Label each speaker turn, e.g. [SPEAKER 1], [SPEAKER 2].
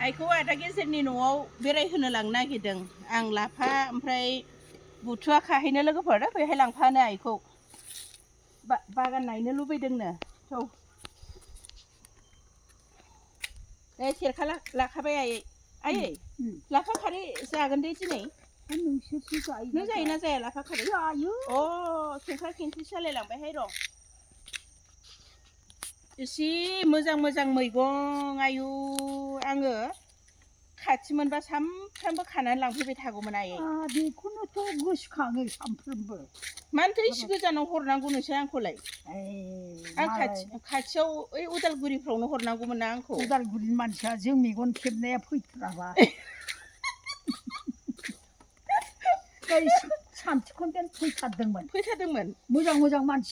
[SPEAKER 1] आइखौ आदा गेजेरनि न'आव बेरायहोनो लांनो नागिरदों आं लाफा ओमफ्राय बुथुवा खाहैनो लोगोफोर बेहाय लांफानो आइखौ बागान नायनो लुबैदोंनो औ दे सेरखा लाखाबाय आयै लाफा खारै जागोन दे दिनै
[SPEAKER 2] नोंसोरसो जायो
[SPEAKER 1] नों जायोना जाया लाफा खारै
[SPEAKER 2] जायो
[SPEAKER 1] अ खेंख्रा खेंख्रि सालायलांबायहाय र' एसे मोजां मोजां मैगं आयु आङो खाथि मोनबा सामफ्रामबो खानानै लांफैबाय थागौमोन आयै
[SPEAKER 2] बेखौनोथ' गोसोखाङो सानफ्रोमबो
[SPEAKER 1] मानोथो इसे गोजानाव हरनांगौ नोंसोर आंखौलाय आं खाथियाव ओइ उदालगुरिफ्रावनो हरनांगौमोन ना आंखौ
[SPEAKER 2] उदालगुरिनि मानसिया जों मेगन खेबनाया फैथाराबा सानथिखौनो फैथारदोंमोन
[SPEAKER 1] मोजां मोजां मानसि